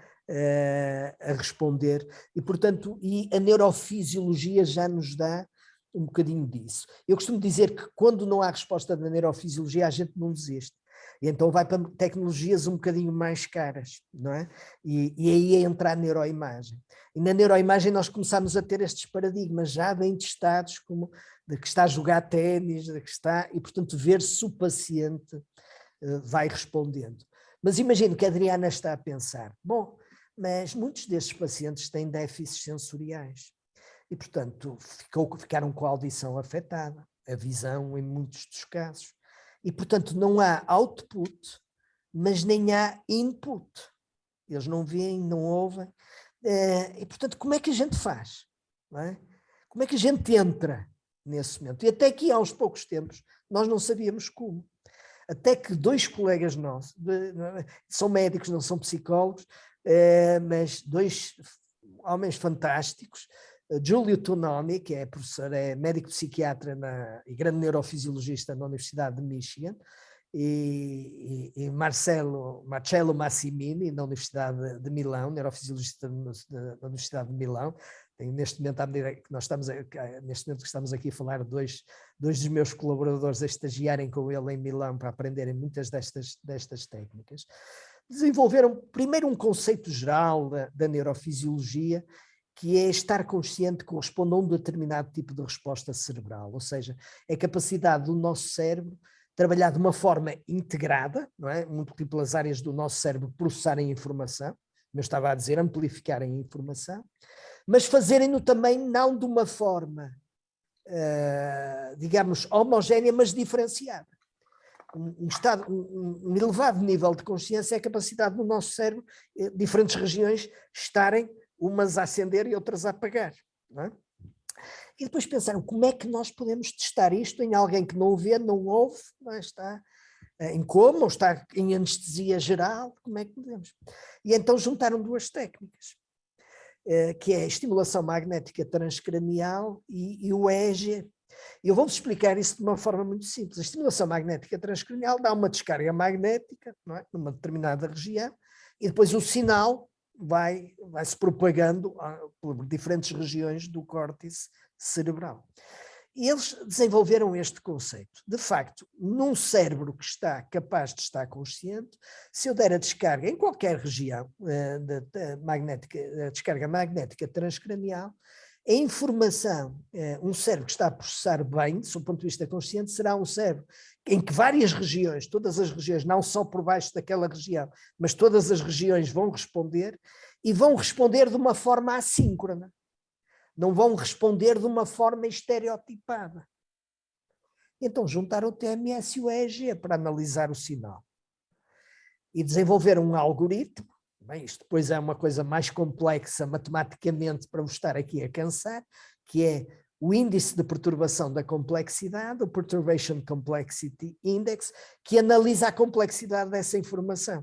A responder, e portanto, a neurofisiologia já nos dá um bocadinho disso. Eu costumo dizer que quando não há resposta da neurofisiologia, a gente não desiste. E então vai para tecnologias um bocadinho mais caras, não é? E aí entra a neuroimagem. E na neuroimagem nós começamos a ter estes paradigmas já bem testados, como de que está a jogar ténis, de que está, e portanto ver se o paciente vai respondendo. Mas imagino que a Adriana está a pensar, bom, mas muitos destes pacientes têm déficits sensoriais e, portanto, ficaram com a audição afetada, a visão em muitos dos casos. E, portanto, não há output, mas nem há input. Eles não veem, não ouvem. E, portanto, como é que a gente faz? Não é? Como é que a gente entra nesse momento? E até aqui, há uns poucos tempos, nós não sabíamos como. Até que dois colegas nossos, são médicos, não são psicólogos, mas dois homens fantásticos, Giulio Tononi, que é professor, é médico psiquiatra e grande neurofisiologista na Universidade de Michigan, e Marcello Massimini, na Universidade de Milão, neurofisiologista da Universidade de Milão. Tenho, neste momento, à medida que estamos aqui a falar, dois dos meus colaboradores a estagiarem com ele em Milão para aprenderem muitas destas técnicas. Desenvolveram primeiro um conceito geral da neurofisiologia, que é estar consciente que corresponde a um determinado tipo de resposta cerebral, ou seja, é a capacidade do nosso cérebro trabalhar de uma forma integrada, não é? Múltiplas áreas do nosso cérebro processarem informação, como eu estava a dizer, amplificarem a informação, mas fazerem-no também não de uma forma, digamos, homogénea, mas diferenciada. Um elevado nível de consciência é a capacidade do nosso cérebro, diferentes regiões, estarem umas a acender e outras a apagar. Não é? E depois pensaram, como é que nós podemos testar isto em alguém que não vê, não ouve, não é? Está em coma ou está em anestesia geral, como é que podemos? E então juntaram duas técnicas, que é a estimulação magnética transcranial e o EEG. Eu vou-vos explicar isso de uma forma muito simples. A estimulação magnética transcranial dá uma descarga magnética, não é? Numa determinada região, e depois o sinal vai-se propagando por diferentes regiões do córtex cerebral. E eles desenvolveram este conceito. De facto, num cérebro que está capaz de estar consciente, se eu der a descarga em qualquer região a descarga magnética transcranial, a informação, um cérebro que está a processar bem, do ponto de vista consciente, será um cérebro em que várias regiões, todas as regiões, não só por baixo daquela região, mas todas as regiões vão responder, e vão responder de uma forma assíncrona. Não vão responder de uma forma estereotipada. Então juntaram o TMS e o EEG para analisar o sinal. E desenvolveram um algoritmo. Bem, isto depois é uma coisa mais complexa matematicamente para vos estar aqui a cansar, que é o índice de perturbação da complexidade, o Perturbation Complexity Index, que analisa a complexidade dessa informação.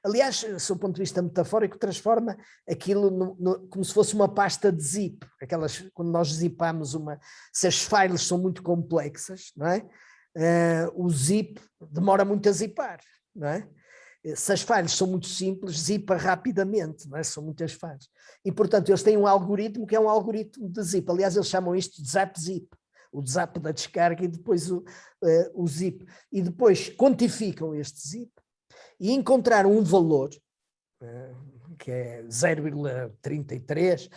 Aliás, do seu ponto de vista metafórico, transforma aquilo como se fosse uma pasta de zip. Quando nós zipamos se as files são muito complexas, não é? O zip demora muito a zipar, não é? Se as files são muito simples, zipa rapidamente, não é? São muitas files. E, portanto, eles têm um algoritmo que é um algoritmo de zip. Aliás, eles chamam isto de zap-zip. O zap da descarga e depois o zip. E depois quantificam este zip e encontraram um valor, que é 0,33,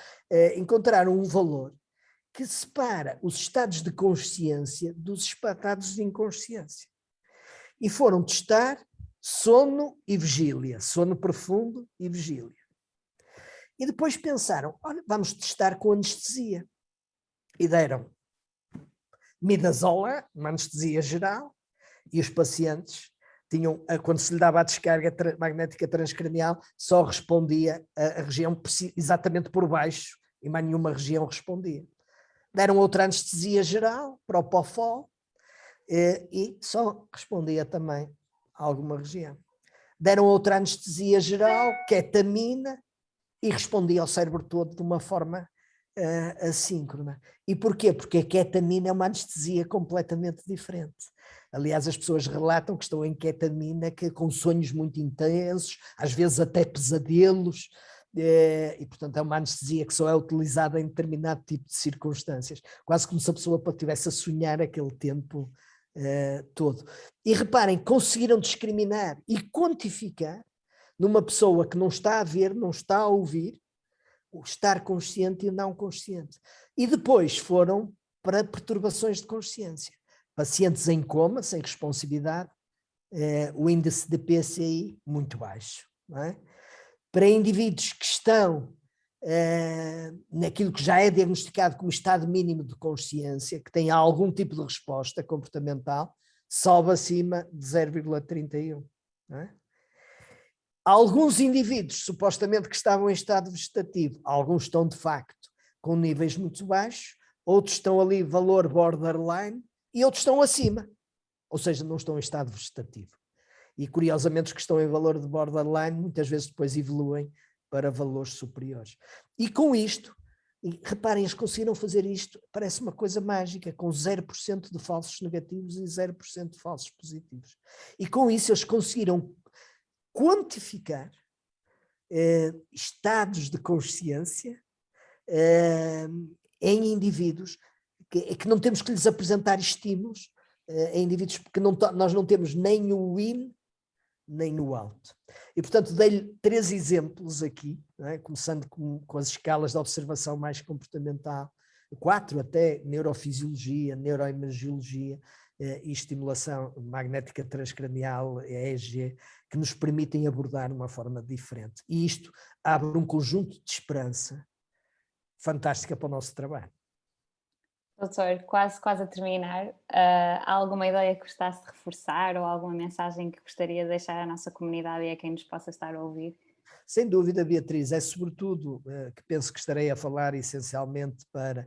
encontraram um valor que separa os estados de consciência dos estados de inconsciência. E foram testar sono e vigília, sono profundo e vigília. E depois pensaram, olha, vamos testar com anestesia. E deram midazolam, uma anestesia geral, e os pacientes quando se lhe dava a descarga magnética transcranial, só respondia a região exatamente por baixo e mais nenhuma região respondia. Deram outra anestesia geral, propofol, e só respondia também a alguma região. Deram outra anestesia geral, ketamina, e respondia ao cérebro todo de uma forma assíncrona. E porquê? Porque a ketamina é uma anestesia completamente diferente. Aliás, as pessoas relatam que estão em ketamina com sonhos muito intensos, às vezes até pesadelos, e portanto é uma anestesia que só é utilizada em determinado tipo de circunstâncias, quase como se a pessoa estivesse a sonhar aquele tempo todo. E reparem, conseguiram discriminar e quantificar numa pessoa que não está a ver, não está a ouvir, o estar consciente e o não consciente. E depois foram para perturbações de consciência. Pacientes em coma, sem responsividade, o índice de PCI muito baixo. Não é? Para indivíduos que estão naquilo que já é diagnosticado como estado mínimo de consciência, que têm algum tipo de resposta comportamental, sobe acima de 0,31. Não é? Alguns indivíduos, supostamente que estavam em estado vegetativo, alguns estão de facto com níveis muito baixos, outros estão ali valor borderline e outros estão acima, ou seja, não estão em estado vegetativo. E curiosamente os que estão em valor de borderline muitas vezes depois evoluem para valores superiores. E com isto, e reparem, eles conseguiram fazer isto, parece uma coisa mágica, com 0% de falsos negativos e 0% de falsos positivos. E com isso eles conseguiram quantificar estados de consciência em indivíduos que não temos que lhes apresentar estímulos, em indivíduos que nós não temos nem no in nem no out. E portanto dei-lhe 3 exemplos aqui, não é? Começando com as escalas de observação mais comportamental, 4 até, neurofisiologia, neuroimagiologia, e estimulação magnética transcranial, EEG, que nos permitem abordar de uma forma diferente. E isto abre um conjunto de esperança fantástica para o nosso trabalho. Doutor, quase a terminar, há alguma ideia que gostasse de reforçar ou alguma mensagem que gostaria de deixar à nossa comunidade e a quem nos possa estar a ouvir? Sem dúvida, Beatriz, é sobretudo que penso que estarei a falar essencialmente para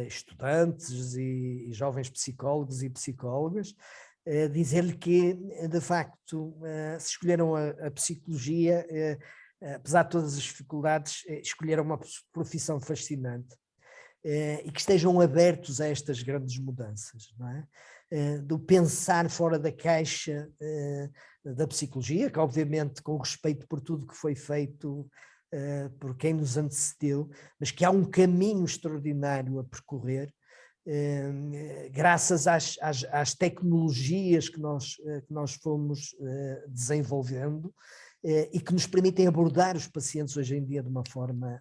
estudantes e jovens psicólogos e psicólogas, dizer-lhe que, de facto, se escolheram a psicologia, apesar de todas as dificuldades, escolheram uma profissão fascinante. E que estejam abertos a estas grandes mudanças, não é? Do pensar fora da caixa da psicologia, que obviamente com respeito por tudo que foi feito por quem nos antecedeu, mas que há um caminho extraordinário a percorrer, graças às tecnologias que nós fomos desenvolvendo, e que nos permitem abordar os pacientes hoje em dia de uma forma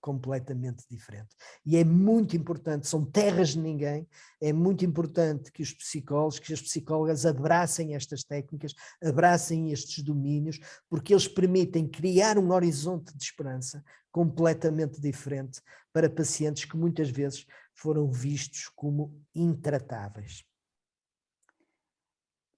completamente diferente. E é muito importante, são terras de ninguém, é muito importante que os psicólogos, que as psicólogas abracem estas técnicas, abracem estes domínios, porque eles permitem criar um horizonte de esperança completamente diferente para pacientes que muitas vezes foram vistos como intratáveis.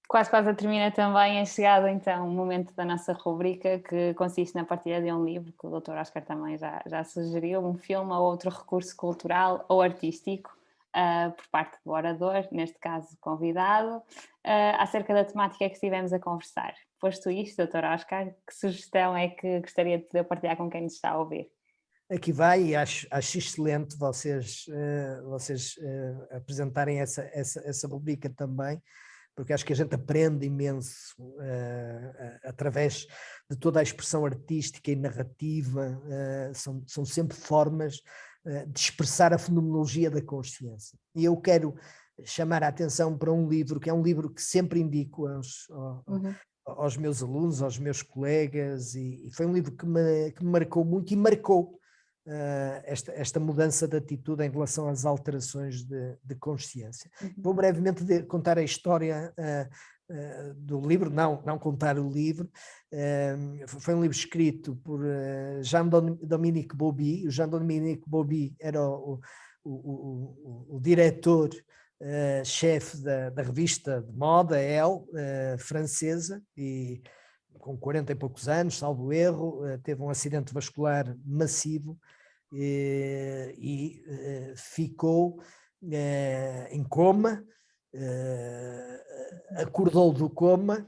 Quase a termina também, é chegado então o momento da nossa rubrica, que consiste na partilha de um livro, que o Dr. Oscar também já sugeriu, um filme ou outro recurso cultural ou artístico, por parte do orador, neste caso convidado, acerca da temática que estivemos a conversar. Posto isto, Dr. Oscar, que sugestão é que gostaria de poder partilhar com quem nos está a ouvir? Aqui vai, e acho excelente vocês apresentarem essa rubrica também, porque acho que a gente aprende imenso através de toda a expressão artística e narrativa, são sempre formas de expressar a fenomenologia da consciência. E eu quero chamar a atenção para um livro, que é um livro que sempre indico aos meus alunos, aos meus colegas, e foi um livro que me marcou muito e marcou esta mudança de atitude em relação às alterações de consciência. Vou brevemente contar a história do livro, não contar o livro. Foi um livro escrito por Jean-Dominique Bauby. O Jean-Dominique Bauby era o diretor chefe da revista de moda Elle, francesa, e com 40 e poucos anos, salvo erro, teve um acidente vascular massivo e ficou em coma, acordou do coma,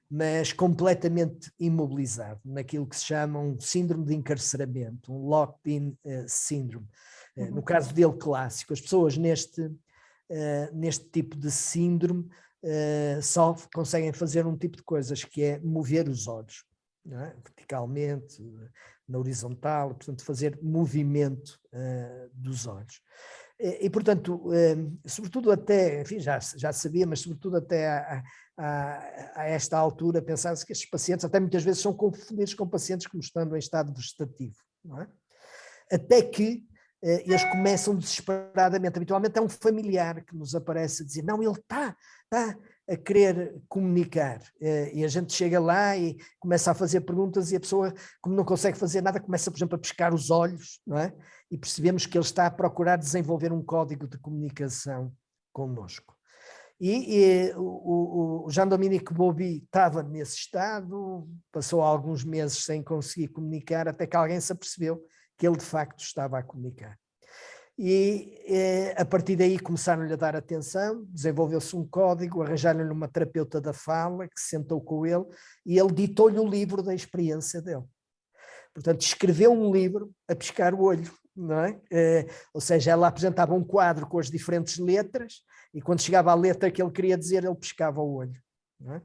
mas completamente imobilizado, naquilo que se chama um síndrome de encarceramento, um locked-in syndrome. No caso dele clássico, as pessoas neste tipo de síndrome só conseguem fazer um tipo de coisas, que é mover os olhos, não é? Verticalmente, na horizontal, portanto fazer movimento dos olhos. E portanto, sobretudo até, enfim, já sabia, mas sobretudo até a esta altura pensava-se que estes pacientes até muitas vezes são confundidos com pacientes como estando em estado vegetativo, não é? Até que eles começam desesperadamente, habitualmente é um familiar que nos aparece a dizer, não, ele está a querer comunicar, e a gente chega lá e começa a fazer perguntas e a pessoa, como não consegue fazer nada, começa, por exemplo, a pescar os olhos, não é? E percebemos que ele está a procurar desenvolver um código de comunicação connosco. E o Jean-Dominique Bauby estava nesse estado, passou alguns meses sem conseguir comunicar, até que alguém se apercebeu que ele de facto estava a comunicar. E a partir daí começaram-lhe a dar atenção, desenvolveu-se um código, arranjaram-lhe uma terapeuta da fala que se sentou com ele e ele ditou-lhe o livro da experiência dele. Portanto, escreveu um livro a piscar o olho, não é? Ou seja, ela apresentava um quadro com as diferentes letras e quando chegava à letra que ele queria dizer, ele piscava o olho, não é?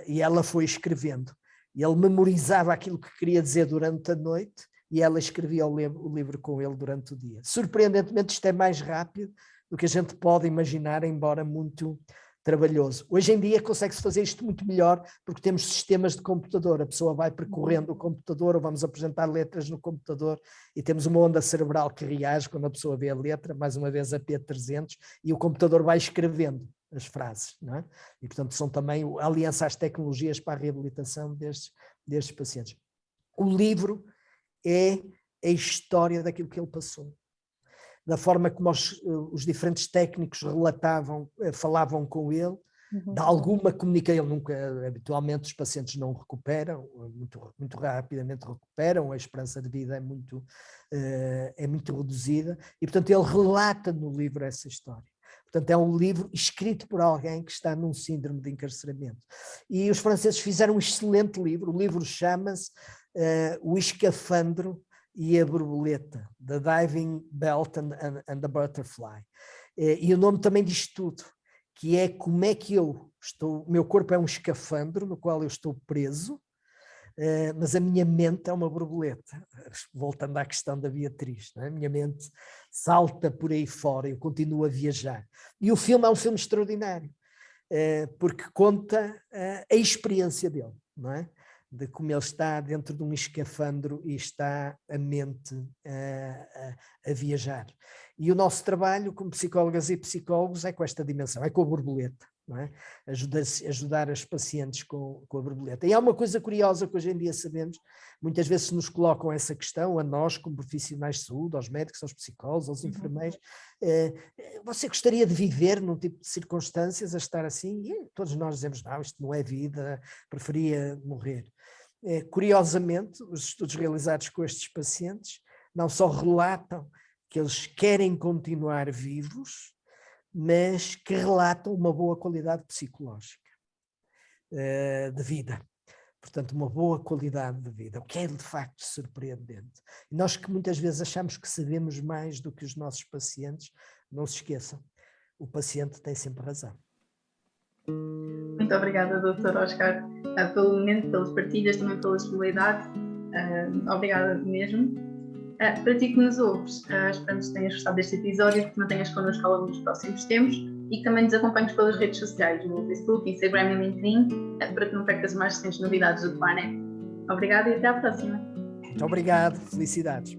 E ela foi escrevendo. E ele memorizava aquilo que queria dizer durante a noite e ela escrevia o livro com ele durante o dia. Surpreendentemente, isto é mais rápido do que a gente pode imaginar, embora muito trabalhoso. Hoje em dia consegue-se fazer isto muito melhor, porque temos sistemas de computador. A pessoa vai percorrendo o computador, ou vamos apresentar letras no computador, e temos uma onda cerebral que reage quando a pessoa vê a letra, mais uma vez a P300, e o computador vai escrevendo as frases, não é? E, portanto, são também a aliança às tecnologias para a reabilitação destes pacientes. O livro é a história daquilo que ele passou, da forma como os diferentes técnicos relatavam, falavam com ele, de alguma comunicação. Habitualmente os pacientes não recuperam, muito rapidamente recuperam, a esperança de vida é muito reduzida, e portanto ele relata no livro essa história. Portanto, é um livro escrito por alguém que está num síndrome de encarceramento. E os franceses fizeram um excelente livro, o livro chama-se O Escafandro e a Borboleta, The Diving Belt and the Butterfly. E o nome também diz tudo, que é como é que o meu corpo é um escafandro no qual eu estou preso, mas a minha mente é uma borboleta. Voltando à questão da Beatriz, não é? A minha mente salta por aí fora, eu continuo a viajar. E o filme é um filme extraordinário, porque conta a experiência dele, não é? De como ele está dentro de um escafandro e está a mente a viajar. E o nosso trabalho como psicólogas e psicólogos é com esta dimensão, é com a borboleta, não é? Ajudar as pacientes com a borboleta. E há uma coisa curiosa que hoje em dia sabemos, muitas vezes nos colocam essa questão, a nós como profissionais de saúde, aos médicos, aos psicólogos, aos enfermeiros, você gostaria de viver num tipo de circunstâncias a estar assim? E todos nós dizemos, não, isto não é vida, preferia morrer. Curiosamente, os estudos realizados com estes pacientes não só relatam que eles querem continuar vivos, mas que relatam uma boa qualidade psicológica de vida. Portanto, uma boa qualidade de vida, o que é de facto surpreendente. E nós que muitas vezes achamos que sabemos mais do que os nossos pacientes, não se esqueçam, o paciente tem sempre razão. Muito obrigada, Dr. Oscar, pelo momento, pelas partilhas, também pela disponibilidade. Obrigada mesmo. Para ti que nos ouves, esperamos que tenhas gostado deste episódio, que te mantenhas connosco ao longo dos próximos tempos e que também nos acompanhes pelas redes sociais, no Facebook, Instagram e LinkedIn, para que não percas as mais recentes novidades do TUANEP. Obrigada e até à próxima. Muito obrigado, felicidades.